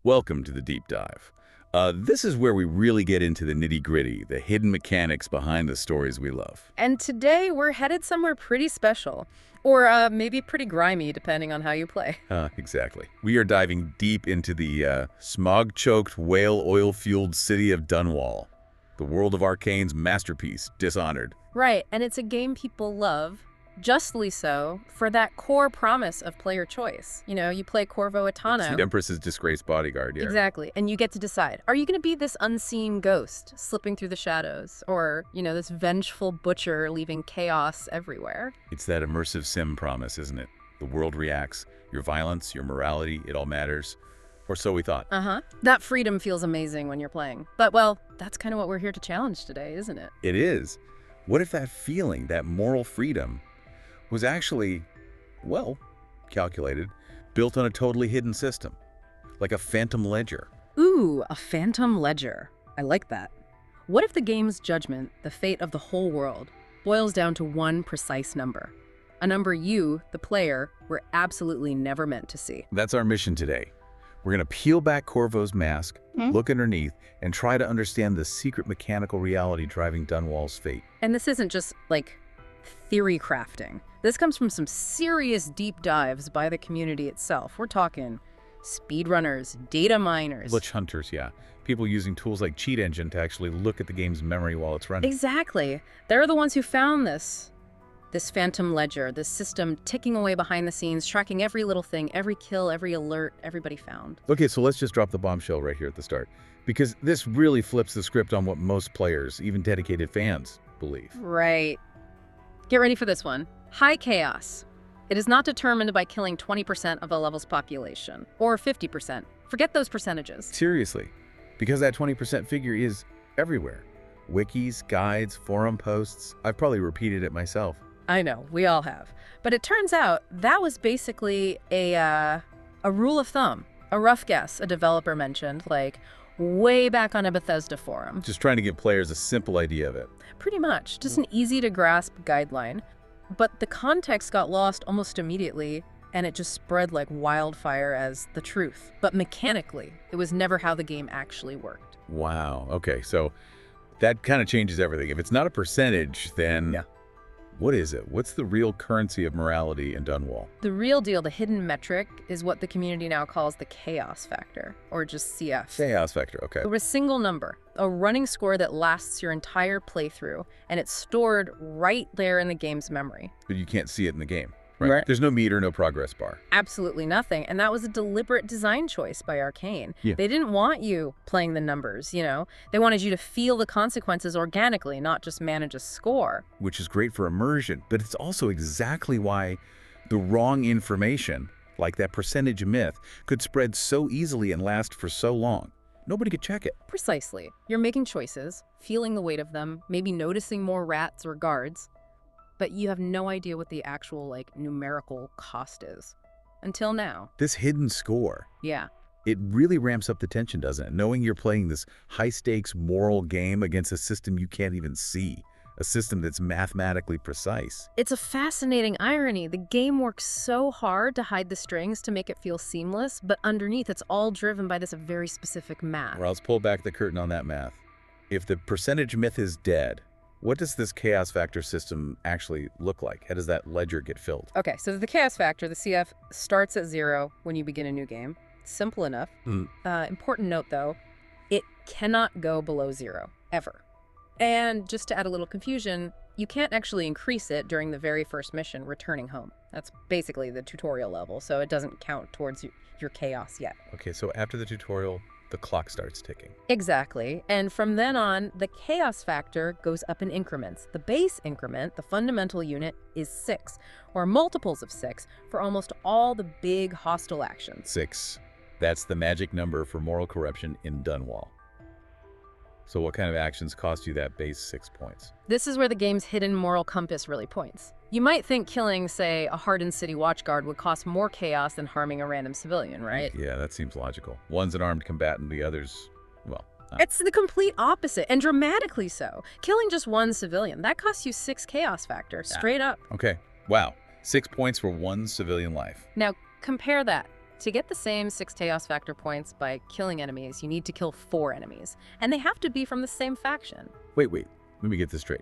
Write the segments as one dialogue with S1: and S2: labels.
S1: Welcome to the Deep Dive. This is where we really get into the nitty-gritty, the hidden mechanics behind the stories we love.
S2: And today we're headed somewhere pretty special. Or maybe pretty grimy, depending on how you play.
S1: Exactly. We are diving deep into the smog-choked, whale oil-fueled city of Dunwall, the world of Arcane's masterpiece, Dishonored.
S2: Right, and it's a game people love, justly so, for that core promise of player choice. You know, you play Corvo Attano.
S1: The Empress's disgraced bodyguard, yeah.
S2: Exactly, and you get to decide, are you going to be this unseen ghost slipping through the shadows? Or, you know, this vengeful butcher leaving chaos everywhere?
S1: It's that immersive sim promise, isn't it? The world reacts. Your violence, your morality, it all matters. Or so we thought.
S2: That freedom feels amazing when you're playing. But, well, that's kind of what we're here to challenge today, isn't it?
S1: It is. What if that feeling, that moral freedom, was actually, well, calculated, built on a totally hidden system, like a phantom ledger?
S2: Ooh, a phantom ledger. I like that. What if the game's judgment, the fate of the whole world, boils down to one precise number? A number you, the player, were absolutely never meant to see.
S1: That's our mission today. We're going to peel back Corvo's mask, look underneath, and try to understand the secret mechanical reality driving Dunwall's fate.
S2: And this isn't just, like, theory crafting. This comes from some serious deep dives by the community itself. We're talking speedrunners, data miners.
S1: Glitch hunters, yeah. People using tools like Cheat Engine to actually look at the game's memory while it's running.
S2: Exactly. They're the ones who found this phantom ledger, this system ticking away behind the scenes, tracking every little thing, every kill, every alert everybody found.
S1: Okay, so let's just drop the bombshell right here at the start, because this really flips the script on what most players, even dedicated fans, believe.
S2: Right. Get ready for this one. High chaos. It is not determined by killing 20% of a level's population, or 50%. Forget those percentages.
S1: Seriously, because that 20% figure is everywhere. Wikis, guides, forum posts. I've probably repeated it myself.
S2: I know, we all have. But it turns out that was basically a rule of thumb, a rough guess a developer mentioned, like way back on a Bethesda forum.
S1: Just trying to give players a simple idea of it.
S2: Pretty much, just an easy-to-grasp guideline. But the context got lost almost immediately, and it just spread like wildfire as the truth. But mechanically, it was never how the game actually worked.
S1: Wow, okay, so that kind of changes everything. If it's not a percentage, then
S2: yeah.
S1: What is it? What's the real currency of morality in Dunwall?
S2: The real deal, the hidden metric, is what the community now calls the chaos factor, or just CF.
S1: Chaos factor, okay.
S2: A single number, a running score that lasts your entire playthrough, and it's stored right there in the game's memory.
S1: But you can't see it in the game, right? There's no meter, no progress bar.
S2: Absolutely nothing, and that was a deliberate design choice by Arcane.
S1: Yeah.
S2: They didn't want you playing the numbers, you know? They wanted you to feel the consequences organically, not just manage a score.
S1: Which is great for immersion, but it's also exactly why the wrong information, like that percentage myth, could spread so easily and last for so long. Nobody could check it.
S2: Precisely. You're making choices, feeling the weight of them, maybe noticing more rats or guards, but you have no idea what the actual, like, numerical cost is. Until now.
S1: This hidden score.
S2: Yeah.
S1: It really ramps up the tension, doesn't it? Knowing you're playing this high-stakes moral game against a system you can't even see. A system that's mathematically precise.
S2: It's a fascinating irony. The game works so hard to hide the strings to make it feel seamless, but underneath it's all driven by this very specific math.
S1: Well, let's pull back the curtain on that math. If the percentage myth is dead, what does this chaos factor system actually look like? How does that ledger get filled?
S2: Okay, so the chaos factor, the CF, starts at 0 when you begin a new game. Simple enough. Important note, though, it cannot go below 0, ever. And just to add a little confusion, you can't actually increase it during the very first mission, returning home. That's basically the tutorial level, so it doesn't count towards your chaos yet.
S1: Okay, so after the tutorial, the clock starts ticking.
S2: Exactly. And from then on, the chaos factor goes up in increments. The base increment, the fundamental unit, is 6, or multiples of 6, for almost all the big hostile actions.
S1: 6. That's the magic number for moral corruption in Dunwall. So what kind of actions cost you that base 6 points?
S2: This is where the game's hidden moral compass really points. You might think killing, say, a hardened city watchguard would cost more chaos than harming a random civilian, right?
S1: Yeah, that seems logical. One's an armed combatant, the other's, well...
S2: It's the complete opposite, and dramatically so. Killing just one civilian, that costs you 6 chaos factor, straight up.
S1: Okay, wow. 6 points for one civilian life.
S2: Now, compare that To get the same 6 Chaos Factor points by killing enemies, you need to kill 4 enemies. And they have to be from the same faction.
S1: Wait, let me get this straight.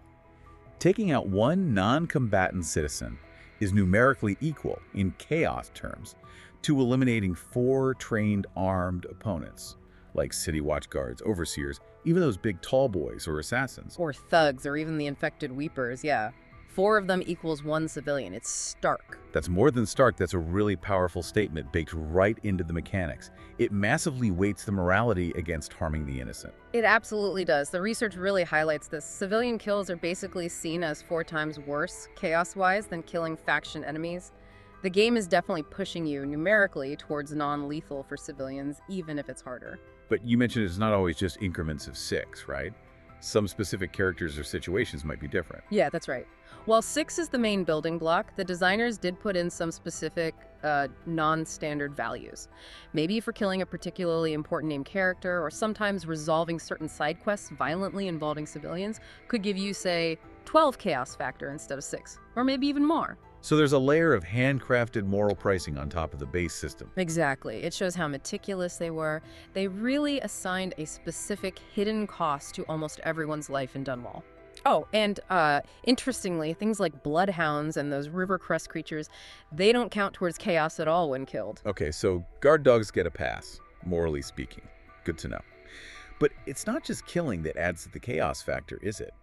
S1: Taking out one non-combatant citizen is numerically equal, in chaos terms, to eliminating 4 trained armed opponents, like city watch guards, overseers, even those big tall boys or assassins.
S2: Or thugs, or even the infected weepers, yeah. 4 of them equals 1 civilian. It's stark.
S1: That's more than stark. That's a really powerful statement baked right into the mechanics. It massively weights the morality against harming the innocent.
S2: It absolutely does. The research really highlights this. Civilian kills are basically seen as 4 times worse, chaos-wise, than killing faction enemies. The game is definitely pushing you numerically towards non-lethal for civilians, even if it's harder.
S1: But you mentioned it's not always just increments of 6, right? Some specific characters or situations might be different.
S2: Yeah, that's right. While 6 is the main building block, the designers did put in some specific non-standard values. Maybe for killing a particularly important named character, or sometimes resolving certain side quests violently involving civilians could give you, say, 12 chaos factor instead of 6, or maybe even more.
S1: So there's a layer of handcrafted moral pricing on top of the base system.
S2: Exactly. It shows how meticulous they were. They really assigned a specific hidden cost to almost everyone's life in Dunwall. Oh, and interestingly, things like bloodhounds and those river crest creatures, they don't count towards chaos at all when killed.
S1: Okay, so guard dogs get a pass, morally speaking. Good to know. But it's not just killing that adds to the chaos factor, is it?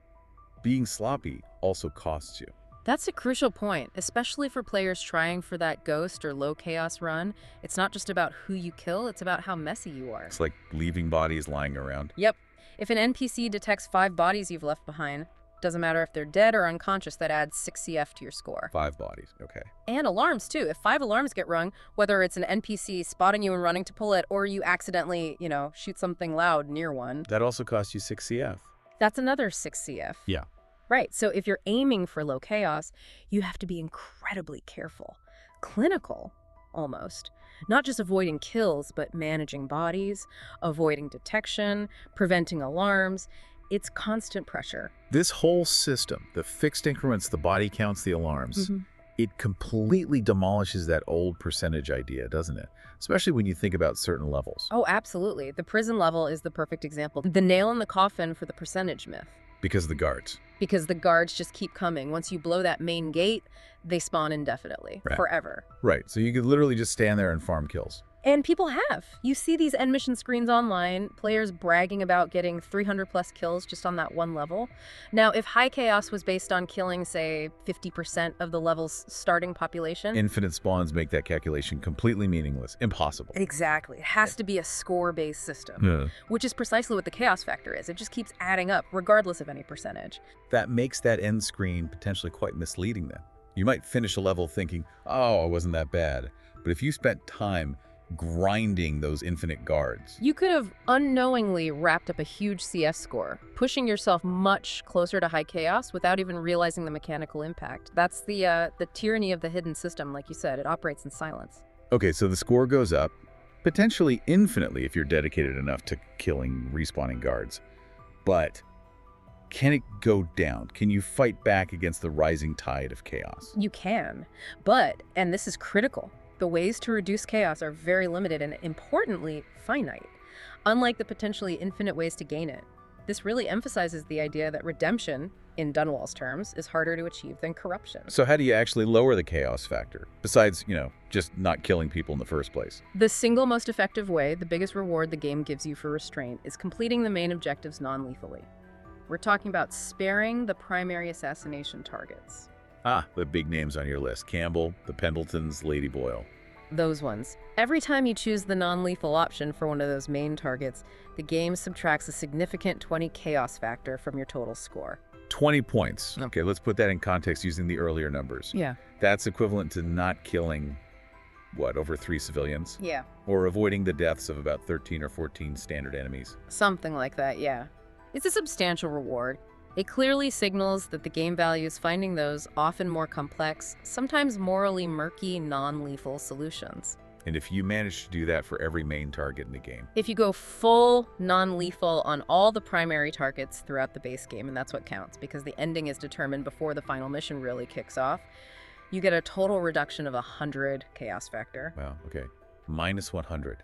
S1: Being sloppy also costs you.
S2: That's a crucial point, especially for players trying for that ghost or low chaos run. It's not just about who you kill, it's about how messy you are.
S1: It's like leaving bodies lying around.
S2: Yep. If an NPC detects 5 bodies you've left behind, doesn't matter if they're dead or unconscious, that adds 6 CF to your score.
S1: 5 bodies, okay.
S2: And alarms, too. If 5 alarms get rung, whether it's an NPC spotting you and running to pull it, or you accidentally, shoot something loud near one.
S1: That also costs you 6 CF.
S2: That's another 6 CF.
S1: Yeah.
S2: Right, so if you're aiming for low chaos, you have to be incredibly careful. Clinical, almost. Not just avoiding kills, but managing bodies, avoiding detection, preventing alarms. It's constant pressure.
S1: This whole system, the fixed increments, the body counts, the alarms, it completely demolishes that old percentage idea, doesn't it? Especially when you think about certain levels.
S2: Oh, absolutely. The prison level is the perfect example. The nail in the coffin for the percentage myth.
S1: Because of the guards.
S2: Because the guards just keep coming. Once you blow that main gate, they spawn indefinitely, forever.
S1: Right, so you could literally just stand there and farm kills.
S2: And people have. You see these end mission screens online, players bragging about getting 300 plus kills just on that one level. Now, if high chaos was based on killing, say, 50% of the level's starting population...
S1: Infinite spawns make that calculation completely meaningless. Impossible.
S2: Exactly. It has to be a score-based system, which is precisely what the chaos factor is. It just keeps adding up, regardless of any percentage.
S1: That makes that end screen potentially quite misleading then. You might finish a level thinking, oh, it wasn't that bad. But if you spent time grinding those infinite guards,
S2: you could have unknowingly wrapped up a huge CS score, pushing yourself much closer to high chaos without even realizing the mechanical impact. That's the tyranny of the hidden system, like you said. It operates in silence.
S1: Okay, so the score goes up, potentially infinitely if you're dedicated enough to killing respawning guards. But can it go down? Can you fight back against the rising tide of chaos?
S2: You can, but, and this is critical, the ways to reduce chaos are very limited and, importantly, finite, unlike the potentially infinite ways to gain it. This really emphasizes the idea that redemption, in Dunwall's terms, is harder to achieve than corruption.
S1: So how do you actually lower the chaos factor, besides, just not killing people in the first place?
S2: The single most effective way, the biggest reward the game gives you for restraint, is completing the main objectives non-lethally. We're talking about sparing the primary assassination targets.
S1: Ah, the big names on your list. Campbell, the Pendletons, Lady Boyle.
S2: Those ones. Every time you choose the non-lethal option for one of those main targets, the game subtracts a significant 20 chaos factor from your total score.
S1: 20 points. Okay, let's put that in context using the earlier numbers.
S2: Yeah.
S1: That's equivalent to not killing, over 3 civilians?
S2: Yeah.
S1: Or avoiding the deaths of about 13 or 14 standard enemies.
S2: Something like that, yeah. It's a substantial reward. It clearly signals that the game values finding those often more complex, sometimes morally murky, non-lethal solutions.
S1: And if you manage to do that for every main target in the game.
S2: If you go full non-lethal on all the primary targets throughout the base game, and that's what counts, because the ending is determined before the final mission really kicks off, you get a total reduction of 100 chaos factor.
S1: Wow, okay. Minus 100.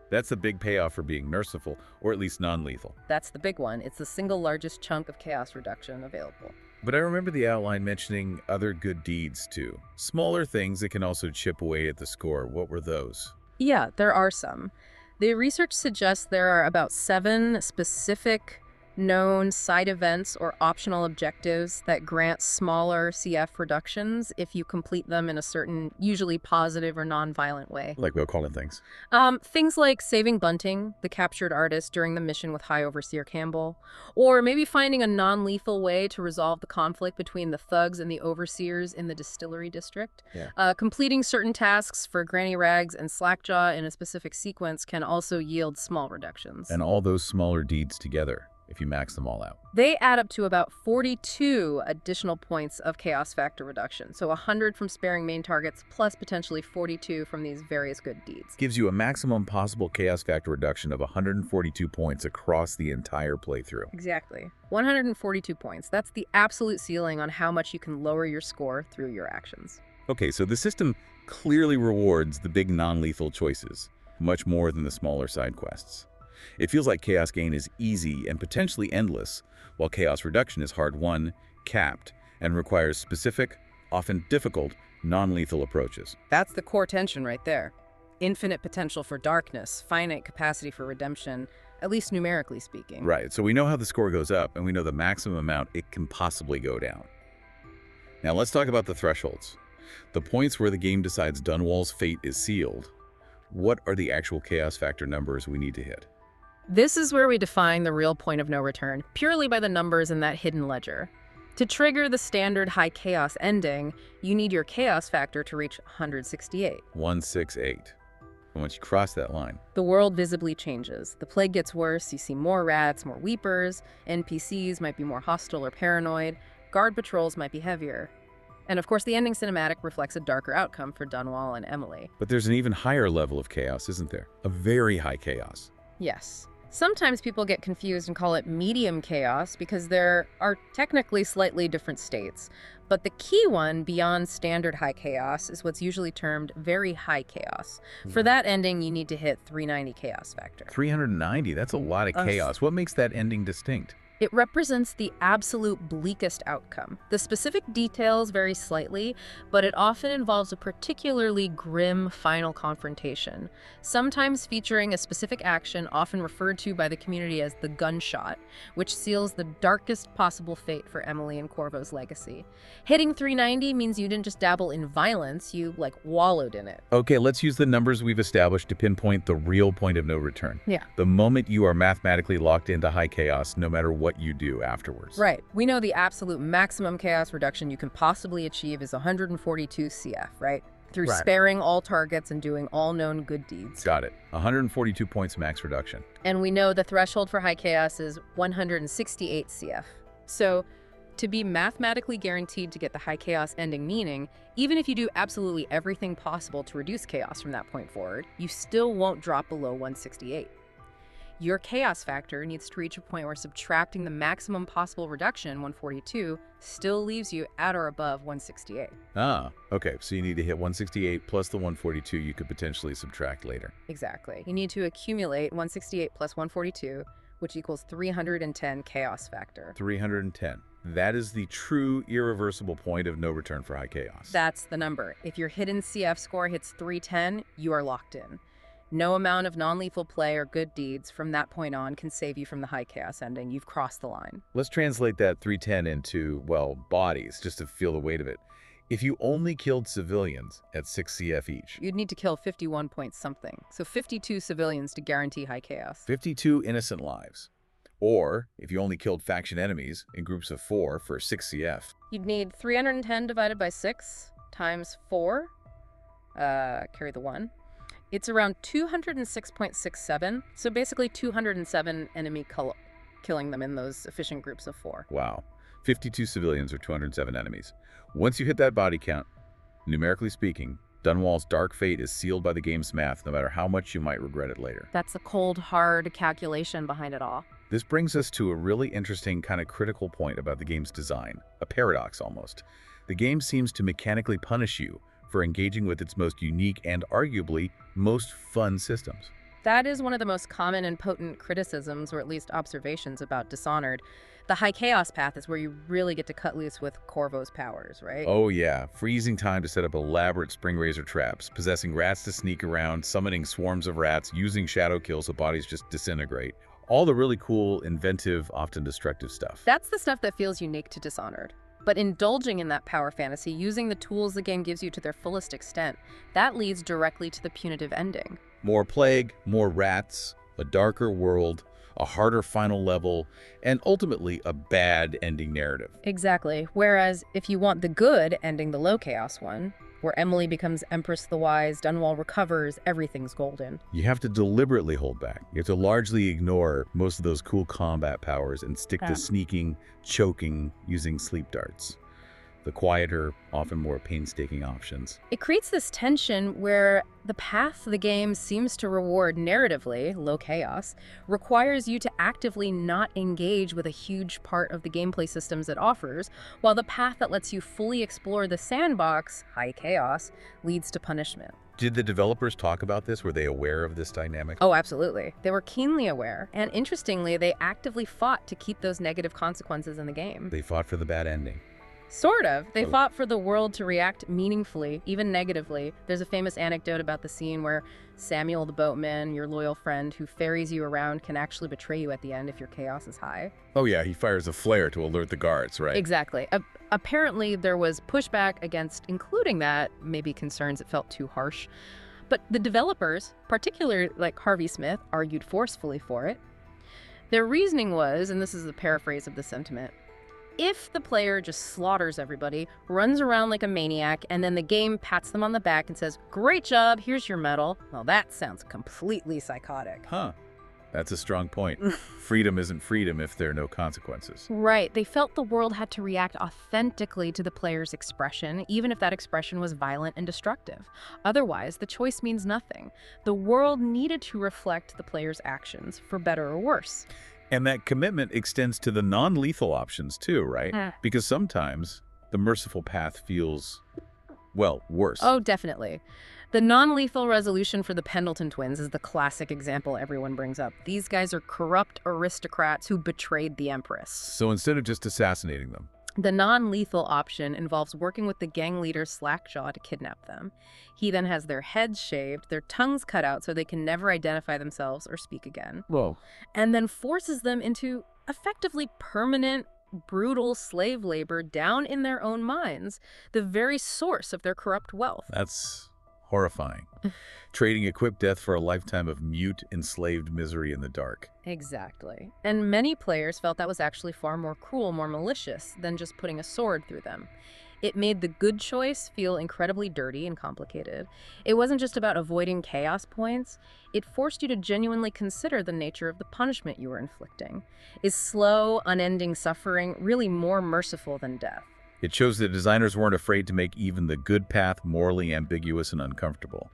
S1: That's a big payoff for being merciful, or at least non-lethal.
S2: That's the big one. It's the single largest chunk of chaos reduction available.
S1: But I remember the outline mentioning other good deeds too. Smaller things that can also chip away at the score. What were those?
S2: Yeah, there are some. The research suggests there are about 7 specific known side events or optional objectives that grant smaller CF reductions if you complete them in a certain, usually positive or non-violent way.
S1: Like we'll call it things.
S2: Things like saving Bunting, the captured artist, during the mission with High Overseer Campbell, or maybe finding a non-lethal way to resolve the conflict between the thugs and the overseers in the distillery district.
S1: Yeah.
S2: Completing certain tasks for Granny Rags and Slackjaw in a specific sequence can also yield small reductions.
S1: And all those smaller deeds together, if you max them all out.
S2: They add up to about 42 additional points of chaos factor reduction. So 100 from sparing main targets plus potentially 42 from these various good deeds.
S1: Gives you a maximum possible chaos factor reduction of 142 points across the entire playthrough.
S2: Exactly. 142 points. That's the absolute ceiling on how much you can lower your score through your actions.
S1: Okay, so the system clearly rewards the big non-lethal choices, much more than the smaller side quests. It feels like chaos gain is easy and potentially endless, while chaos reduction is hard-won, capped, and requires specific, often difficult, non-lethal approaches.
S2: That's the core tension right there. Infinite potential for darkness, finite capacity for redemption, at least numerically speaking.
S1: Right, so we know how the score goes up, and we know the maximum amount it can possibly go down. Now let's talk about the thresholds. The points where the game decides Dunwall's fate is sealed. What are the actual chaos factor numbers we need to hit?
S2: This is where we define the real point of no return, purely by the numbers in that hidden ledger. To trigger the standard high chaos ending, you need your chaos factor to reach 168.
S1: 168. And once you cross that line,
S2: The world visibly changes. The plague gets worse, you see more rats, more weepers, NPCs might be more hostile or paranoid, guard patrols might be heavier. And of course, the ending cinematic reflects a darker outcome for Dunwall and Emily.
S1: but there's an even higher level of chaos, isn't there? A very high chaos.
S2: Yes. Sometimes people get confused and call it medium chaos because there are technically slightly different states. But the key one beyond standard high chaos is what's usually termed very high chaos. For that ending, you need to hit 390 chaos factor.
S1: 390, that's a lot of chaos. What makes that ending distinct?
S2: It represents the absolute bleakest outcome. The specific details vary slightly, but it often involves a particularly grim final confrontation, sometimes featuring a specific action often referred to by the community as the gunshot, which seals the darkest possible fate for Emily and Corvo's legacy. Hitting 390 means you didn't just dabble in violence, you, wallowed in it.
S1: Okay, let's use the numbers we've established to pinpoint the real point of no return.
S2: Yeah.
S1: The moment you are mathematically locked into high chaos, no matter what you do afterwards.
S2: Right. We know the absolute maximum chaos reduction you can possibly achieve is 142 CF, right? Through sparing all targets and doing all known good deeds.
S1: Got it. 142 points max reduction.
S2: And we know the threshold for high chaos is 168 CF. So, to be mathematically guaranteed to get the high chaos ending meaning, even if you do absolutely everything possible to reduce chaos from that point forward, you still won't drop below 168. Your chaos factor needs to reach a point where subtracting the maximum possible reduction, 142, still leaves you at or above 168.
S1: Ah, okay. So you need to hit 168 plus the 142 you could potentially subtract later.
S2: Exactly. You need to accumulate 168 plus 142, which equals 310 chaos factor.
S1: 310. That is the true irreversible point of no return for high chaos.
S2: That's the number. If your hidden CF score hits 310, you are locked in. No amount of non-lethal play or good deeds from that point on can save you from the high chaos ending. You've crossed the line.
S1: Let's translate that 310 into, well, bodies, just to feel the weight of it. If you only killed civilians at 6 CF each,
S2: You'd need to kill 51 point something. So 52 civilians to guarantee high chaos.
S1: 52 innocent lives. Or, if you only killed faction enemies in groups of 4 for 6 CF.
S2: You'd need 310 divided by 6 times 4. Carry the 1. It's around 206.67, so basically 207 enemy killing them in those efficient groups of 4.
S1: Wow. 52 civilians or 207 enemies. Once you hit that body count, numerically speaking, Dunwall's dark fate is sealed by the game's math, no matter how much you might regret it later.
S2: That's the cold, hard calculation behind it all.
S1: This brings us to a really interesting kind of critical point about the game's design, a paradox almost. The game seems to mechanically punish you for engaging with its most unique and arguably most fun systems.
S2: That is one of the most common and potent criticisms, or at least observations, about Dishonored. The high chaos path is where you really get to cut loose with Corvo's powers, right?
S1: Oh yeah, freezing time to set up elaborate spring razor traps, possessing rats to sneak around, summoning swarms of rats, using shadow kill so bodies just disintegrate. All the really cool, inventive, often destructive stuff.
S2: That's the stuff that feels unique to Dishonored. But indulging in that power fantasy, using the tools the game gives you to their fullest extent, that leads directly to the punitive ending.
S1: More plague, more rats, a darker world, a harder final level, and ultimately a bad ending narrative.
S2: Exactly. Whereas if you want the good ending, the low chaos one, where Emily becomes Empress the Wise, Dunwall recovers, everything's golden.
S1: You have to deliberately hold back. You have to largely ignore most of those cool combat powers and stick to sneaking, choking, using sleep darts. The quieter, often more painstaking options.
S2: It creates this tension where the path the game seems to reward narratively, low chaos, requires you to actively not engage with a huge part of the gameplay systems it offers, while the path that lets you fully explore the sandbox, high chaos, leads to punishment.
S1: Did the developers talk about this? Were they aware of this dynamic?
S2: Oh, absolutely. They were keenly aware, and interestingly, they actively fought to keep those negative consequences in the game.
S1: They fought for the bad ending.
S2: Sort of. They fought for the world to react meaningfully, even negatively. There's a famous anecdote about the scene where Samuel the boatman, your loyal friend who ferries you around, can actually betray you at the end if your chaos is high.
S1: Oh yeah, he fires a flare to alert the guards, right?
S2: Exactly. Apparently there was pushback against including that, maybe concerns it felt too harsh. But the developers, particularly like Harvey Smith, argued forcefully for it. Their reasoning was, and this is the paraphrase of the sentiment, if the player just slaughters everybody, runs around like a maniac, and then the game pats them on the back and says, "Great job, here's your medal," well, that sounds completely psychotic.
S1: Huh. That's a strong point. Freedom isn't freedom if there are no consequences.
S2: Right. They felt the world had to react authentically to the player's expression, even if that expression was violent and destructive. Otherwise, the choice means nothing. The world needed to reflect the player's actions, for better or worse.
S1: And that commitment extends to the non-lethal options too, right? Because sometimes the merciful path feels, well, worse.
S2: Oh, definitely. The non-lethal resolution for the Pendleton twins is the classic example everyone brings up. These guys are corrupt aristocrats who betrayed the Empress.
S1: So instead of just assassinating them,
S2: the non-lethal option involves working with the gang leader Slackjaw to kidnap them. He then has their heads shaved, their tongues cut out so they can never identify themselves or speak again.
S1: Whoa.
S2: And then forces them into effectively permanent, brutal slave labor down in their own minds, the very source of their corrupt wealth.
S1: That's horrifying. Trading a quick death for a lifetime of mute, enslaved misery in the dark.
S2: Exactly. And many players felt that was actually far more cruel, more malicious than just putting a sword through them. It made the good choice feel incredibly dirty and complicated. It wasn't just about avoiding chaos points. It forced you to genuinely consider the nature of the punishment you were inflicting. Is slow, unending suffering really more merciful than death?
S1: It shows that designers weren't afraid to make even the good path morally ambiguous and uncomfortable.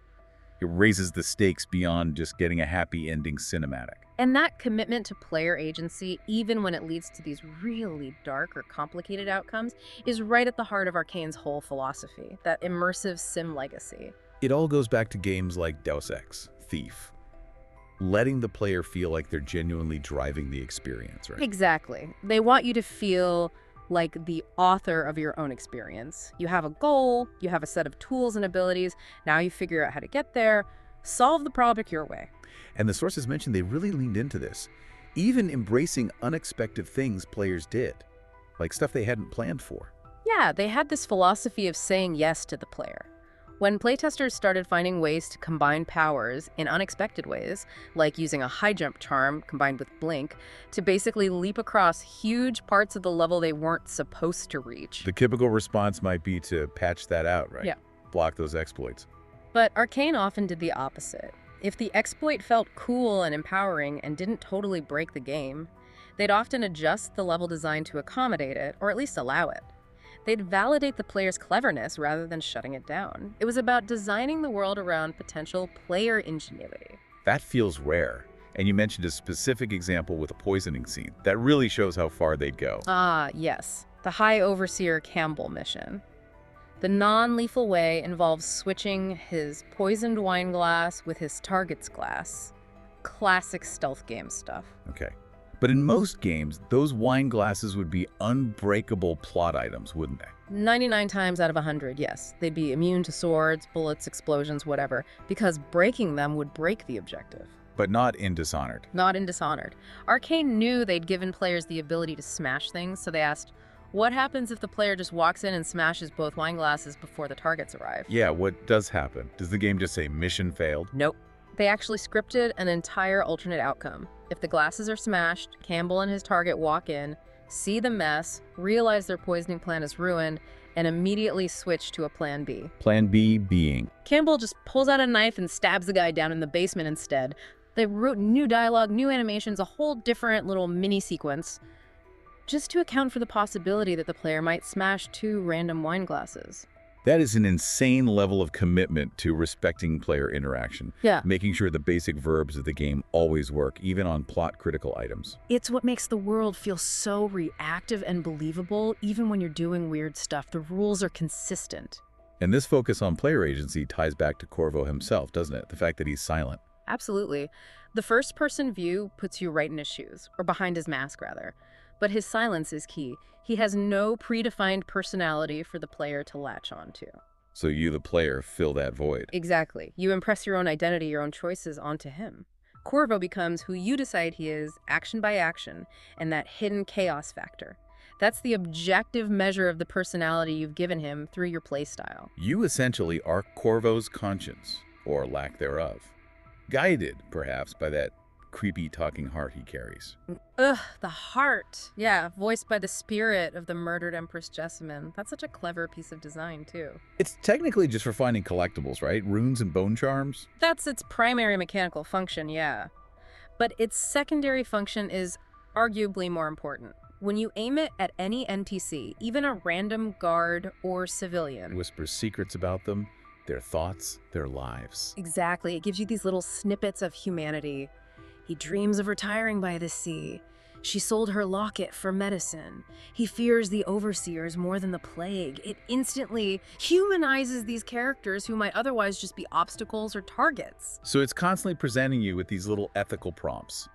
S1: It raises the stakes beyond just getting a happy ending cinematic.
S2: And that commitment to player agency, even when it leads to these really dark or complicated outcomes, is right at the heart of Arcane's whole philosophy, that immersive sim legacy.
S1: It all goes back to games like Deus Ex, Thief. Letting the player feel like they're genuinely driving the experience, right?
S2: Exactly. They want you to feel like the author of your own experience. You have a goal, you have a set of tools and abilities, now you figure out how to get there, solve the problem your way.
S1: And the sources mentioned they really leaned into this, even embracing unexpected things players did, like stuff they hadn't planned for.
S2: Yeah, they had this philosophy of saying yes to the player. When playtesters started finding ways to combine powers in unexpected ways, like using a high jump charm combined with blink, to basically leap across huge parts of the level they weren't supposed to reach.
S1: The typical response might be to patch that out, right?
S2: Yeah.
S1: Block those exploits.
S2: But Arcane often did the opposite. If the exploit felt cool and empowering and didn't totally break the game, they'd often adjust the level design to accommodate it, or at least allow it. They'd validate the player's cleverness rather than shutting it down. It was about designing the world around potential player ingenuity.
S1: That feels rare. And you mentioned a specific example with a poisoning scene. That really shows how far they'd go.
S2: Ah, yes. The High Overseer Campbell mission. The non-lethal way involves switching his poisoned wine glass with his target's glass. Classic stealth game stuff.
S1: Okay. But in most games, those wine glasses would be unbreakable plot items, wouldn't they?
S2: 99 times out of 100, yes. They'd be immune to swords, bullets, explosions, whatever, because breaking them would break the objective.
S1: But not in Dishonored.
S2: Not in Dishonored. Arcane knew they'd given players the ability to smash things, so they asked, what happens if the player just walks in and smashes both wine glasses before the targets arrive?
S1: Yeah, what does happen? Does the game just say mission failed?
S2: Nope. They actually scripted an entire alternate outcome. If the glasses are smashed, Campbell and his target walk in, see the mess, realize their poisoning plan is ruined, and immediately switch to a plan B.
S1: Plan B being?
S2: Campbell just pulls out a knife and stabs the guy down in the basement instead. They wrote new dialogue, new animations, a whole different little mini sequence, just to account for the possibility that the player might smash 2 random wine glasses.
S1: That is an insane level of commitment to respecting player interaction.
S2: Yeah.
S1: Making sure the basic verbs of the game always work, even on plot-critical items.
S2: It's what makes the world feel so reactive and believable, even when you're doing weird stuff. The rules are consistent.
S1: And this focus on player agency ties back to Corvo himself, doesn't it? The fact that he's silent.
S2: Absolutely. The first-person view puts you right in his shoes, or behind his mask, rather. But his silence is key. He has no predefined personality for the player to latch onto.
S1: So you, the player, fill that void.
S2: Exactly. You impress your own identity, your own choices onto him. Corvo becomes who you decide he is, action by action, and that hidden chaos factor. That's the objective measure of the personality you've given him through your playstyle.
S1: You essentially are Corvo's conscience, or lack thereof. Guided, perhaps, by that creepy talking heart he carries.
S2: Ugh, the heart. Yeah, voiced by the spirit of the murdered Empress Jessamine. That's such a clever piece of design, too.
S1: It's technically just for finding collectibles, right? Runes and bone charms?
S2: That's its primary mechanical function, yeah. But its secondary function is arguably more important. When you aim it at any NPC, even a random guard or civilian,
S1: It whispers secrets about them, their thoughts, their lives.
S2: exactly, it gives you these little snippets of humanity. He dreams of retiring by the sea. She sold her locket for medicine. He fears the overseers more than the plague. It instantly humanizes these characters who might otherwise just be obstacles or targets.
S1: So it's constantly presenting you with these little ethical prompts.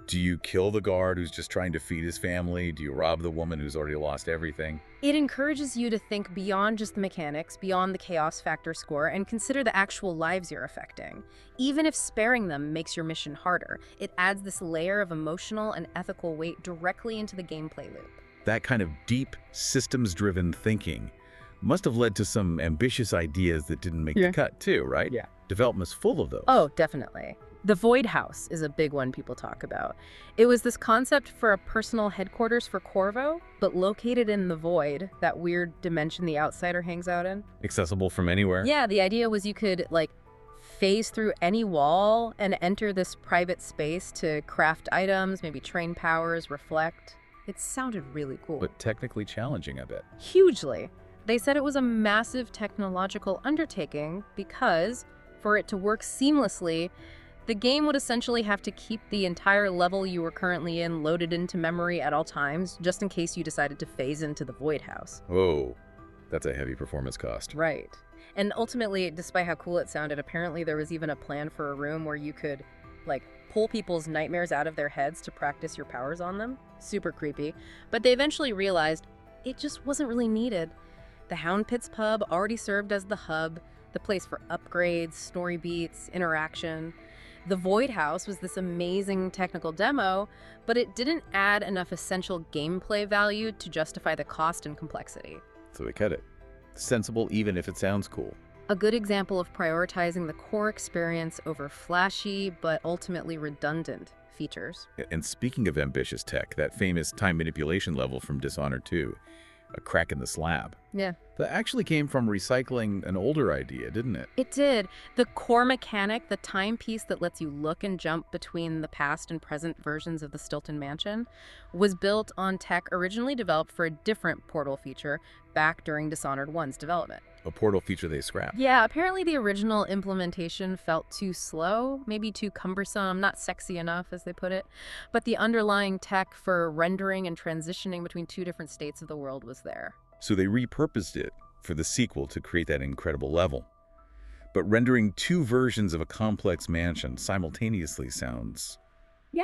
S1: Do you kill the guard who's just trying to feed his family? Do you rob the woman who's already lost everything?
S2: It encourages you to think beyond just the mechanics, beyond the chaos factor score, and consider the actual lives you're affecting. Even if sparing them makes your mission harder, it adds this layer of emotional and ethical weight directly into the gameplay loop.
S1: That kind of deep, systems-driven thinking must have led to some ambitious ideas that didn't make the cut too, right?
S2: Yeah.
S1: Development's full of those.
S2: Oh, definitely. The Void House is a big one people talk about. It was this concept for a personal headquarters for Corvo, but located in the Void, that weird dimension the outsider hangs out in.
S1: Accessible from anywhere?
S2: Yeah, the idea was you could, phase through any wall and enter this private space to craft items, maybe train powers, reflect. It sounded really cool.
S1: But technically challenging, I bet.
S2: Hugely. They said it was a massive technological undertaking because, for it to work seamlessly, the game would essentially have to keep the entire level you were currently in loaded into memory at all times, just in case you decided to phase into the Void House.
S1: Whoa, that's a heavy performance cost.
S2: Right. And ultimately, despite how cool it sounded, apparently there was even a plan for a room where you could, pull people's nightmares out of their heads to practice your powers on them. Super creepy. But they eventually realized it just wasn't really needed. The Hound Pits pub already served as the hub, the place for upgrades, story beats, interaction. The Void House was this amazing technical demo, but it didn't add enough essential gameplay value to justify the cost and complexity.
S1: So they cut it. Sensible even if it sounds cool.
S2: A good example of prioritizing the core experience over flashy but ultimately redundant features.
S1: And speaking of ambitious tech, that famous time manipulation level from Dishonored 2, a crack in the slab.
S2: Yeah.
S1: That actually came from recycling an older idea, didn't it?
S2: It did. The core mechanic, the timepiece that lets you look and jump between the past and present versions of the Stilton Mansion, was built on tech originally developed for a different portal feature back during Dishonored 1's development.
S1: A portal feature they scrapped.
S2: Yeah, apparently the original implementation felt too slow, maybe too cumbersome, not sexy enough, as they put it. But the underlying tech for rendering and transitioning between two different states of the world was there.
S1: So they repurposed it for the sequel to create that incredible level. But rendering two versions of a complex mansion simultaneously sounds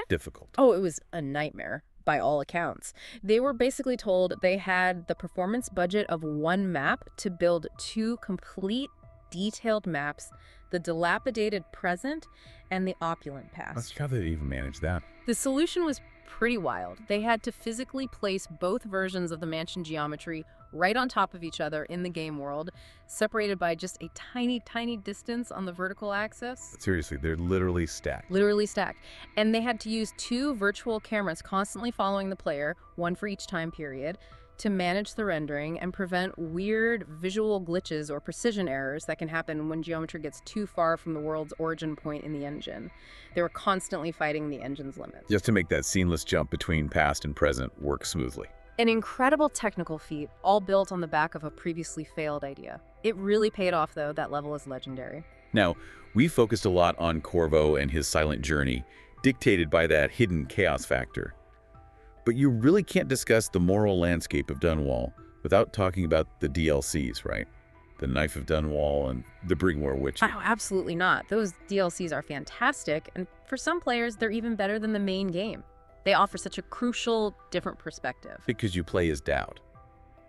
S1: difficult.
S2: Oh, it was a nightmare, by all accounts. They were basically told they had the performance budget of one map to build two complete, detailed maps, the dilapidated present and the opulent past.
S1: Let's see how they even managed that.
S2: The solution was pretty wild. They had to physically place both versions of the mansion geometry right on top of each other in the game world, separated by just a tiny, tiny distance on the vertical axis.
S1: Seriously, they're literally stacked.
S2: Literally stacked. And they had to use two virtual cameras constantly following the player, one for each time period, to manage the rendering and prevent weird visual glitches or precision errors that can happen when geometry gets too far from the world's origin point in the engine. They were constantly fighting the engine's limits.
S1: Just to make that seamless jump between past and present work smoothly.
S2: An incredible technical feat, all built on the back of a previously failed idea. It really paid off, though. That level is legendary.
S1: Now, we focused a lot on Corvo and his silent journey, dictated by that hidden chaos factor. But you really can't discuss the moral landscape of Dunwall without talking about the DLCs, right? The Knife of Dunwall and the Brigmore Witches.
S2: Oh, absolutely not. Those DLCs are fantastic, and for some players, they're even better than the main game. They offer such a crucial, different perspective.
S1: Because you play as Daud,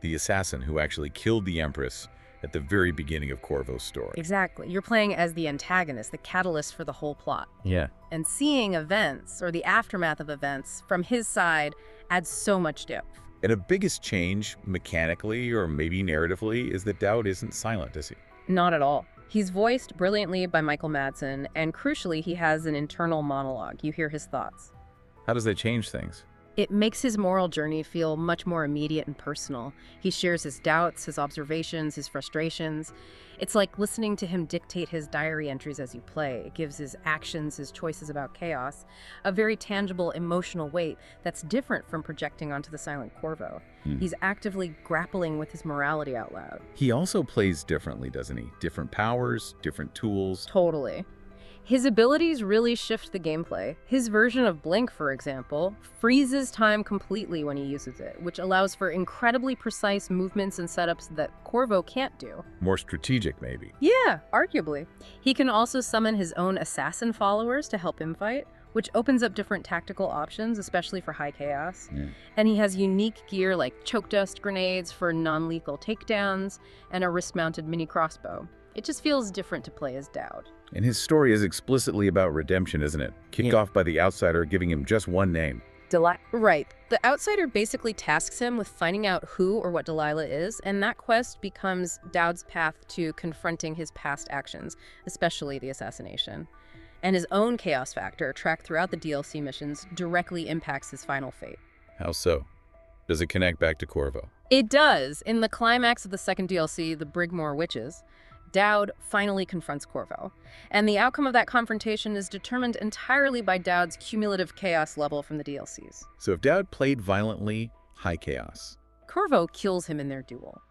S1: the assassin who actually killed the Empress at the very beginning of Corvo's story.
S2: Exactly. You're playing as the antagonist, the catalyst for the whole plot.
S1: Yeah.
S2: And seeing events, or the aftermath of events, from his side adds so much depth.
S1: And a biggest change, mechanically or maybe narratively, is that Daud isn't silent, is he?
S2: Not at all. He's voiced brilliantly by Michael Madsen, and crucially, he has an internal monologue. You hear his thoughts.
S1: How does that change things?
S2: It makes his moral journey feel much more immediate and personal. He shares his doubts, his observations, his frustrations. It's like listening to him dictate his diary entries as you play. It gives his actions, his choices about chaos, a very tangible emotional weight that's different from projecting onto the silent Corvo. He's actively grappling with his morality out loud.
S1: He also plays differently, doesn't he? Different powers, different tools.
S2: Totally. His abilities really shift the gameplay. His version of Blink, for example, freezes time completely when he uses it, which allows for incredibly precise movements and setups that Corvo can't do.
S1: More strategic, maybe.
S2: Yeah, arguably. He can also summon his own assassin followers to help him fight, which opens up different tactical options, especially for high chaos. And he has unique gear like choke dust grenades for non-lethal takedowns and a wrist-mounted mini crossbow. It just feels different to play as Daud.
S1: And his story is explicitly about redemption, isn't it? Kicked off by the outsider giving him just one name.
S2: Right. The outsider basically tasks him with finding out who or what Delilah is, and that quest becomes Daud's path to confronting his past actions, especially the assassination. And his own chaos factor, tracked throughout the DLC missions, directly impacts his final fate.
S1: How so? Does it connect back to Corvo?
S2: It does. In the climax of the second DLC, the Brigmore Witches, Daud finally confronts Corvo, and the outcome of that confrontation is determined entirely by Daud's cumulative chaos level from the DLCs.
S1: So if Daud played violently, high chaos.
S2: Corvo kills him in their duel,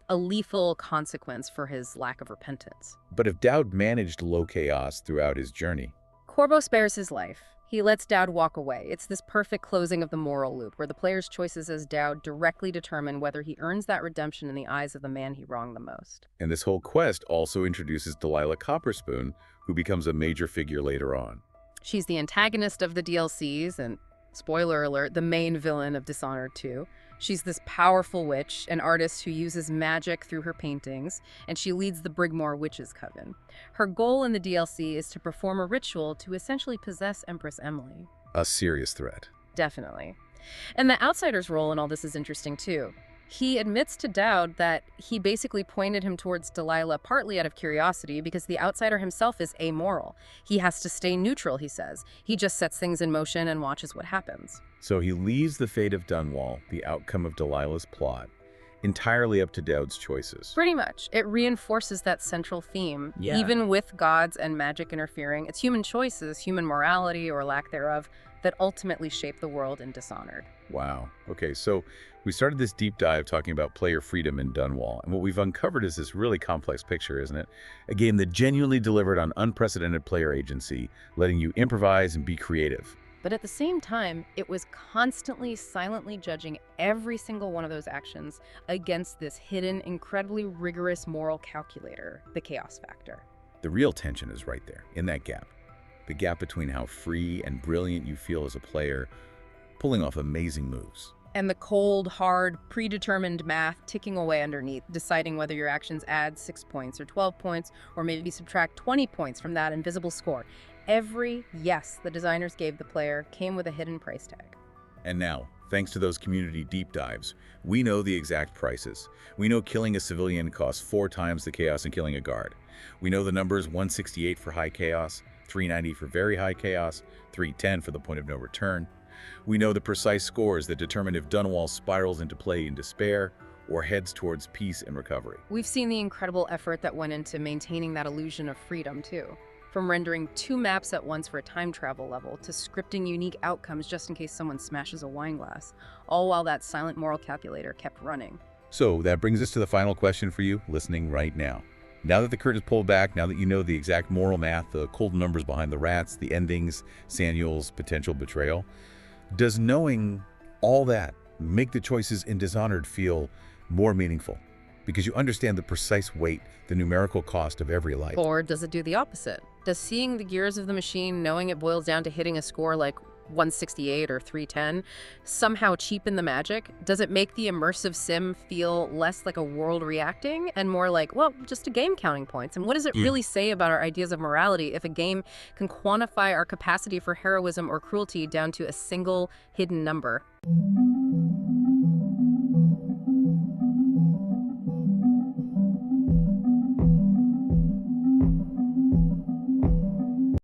S2: a lethal consequence for his lack of repentance.
S1: But if Daud managed low chaos throughout his journey,
S2: Corvo spares his life. He lets Daud walk away. It's this perfect closing of the moral loop, where the player's choices as Daud directly determine whether he earns that redemption in the eyes of the man he wronged the most.
S1: and this whole quest also introduces Delilah Copperspoon, who becomes a major figure later on.
S2: She's the antagonist of the DLCs and, spoiler alert, the main villain of Dishonored 2. She's this powerful witch, an artist who uses magic through her paintings, and she leads the Brigmore Witches Coven. Her goal in the DLC is to perform a ritual to essentially possess Empress Emily.
S1: A serious threat.
S2: Definitely. And the outsider's role in all this is interesting too. He admits to Daud that he basically pointed him towards Delilah partly out of curiosity because the outsider himself is amoral. He has to stay neutral, he says. He just sets things in motion and watches what happens.
S1: So he leaves the fate of Dunwall, the outcome of Delilah's plot, entirely up to Daud's choices.
S2: Pretty much. It reinforces that central theme.
S1: Yeah.
S2: Even with gods and magic interfering, it's human choices, human morality or lack thereof, that ultimately shape the world in Dishonored.
S1: Wow. Okay, so we started this deep dive talking about player freedom in Dunwall, and what we've uncovered is this really complex picture, isn't it? A game that genuinely delivered on unprecedented player agency, letting you improvise and be creative.
S2: But at the same time, it was constantly, silently judging every single one of those actions against this hidden, incredibly rigorous moral calculator, the chaos factor.
S1: The real tension is right there, in that gap. The gap between how free and brilliant you feel as a player, pulling off amazing moves,
S2: and the cold, hard, predetermined math ticking away underneath, deciding whether your actions add 6 points or 12 points, or maybe subtract 20 points from that invisible score. Every yes the designers gave the player came with a hidden price tag.
S1: And now, thanks to those community deep dives, we know the exact prices. We know killing a civilian costs 4 times the chaos in killing a guard. We know the numbers: 168 for high chaos, 390 for very high chaos, 310 for the point of no return. We know the precise scores that determine if Dunwall spirals into play in despair or heads towards peace and recovery.
S2: We've seen the incredible effort that went into maintaining that illusion of freedom, too. From rendering 2 maps at once for a time travel level to scripting unique outcomes just in case someone smashes a wine glass, all while that silent moral calculator kept running.
S1: So that brings us to the final question for you, listening right now. Now that the curtain is pulled back, now that you know the exact moral math, the cold numbers behind the rats, the endings, Samuel's potential betrayal, does knowing all that make the choices in Dishonored feel more meaningful? Because you understand the precise weight, the numerical cost of every life.
S2: Or does it do the opposite? Does seeing the gears of the machine, knowing it boils down to hitting a score like 168 or 310, somehow cheapen the magic? Does it make the immersive sim feel less like a world reacting and more like, well, just a game counting points? And what does it really say about our ideas of morality if a game can quantify our capacity for heroism or cruelty down to a single hidden number?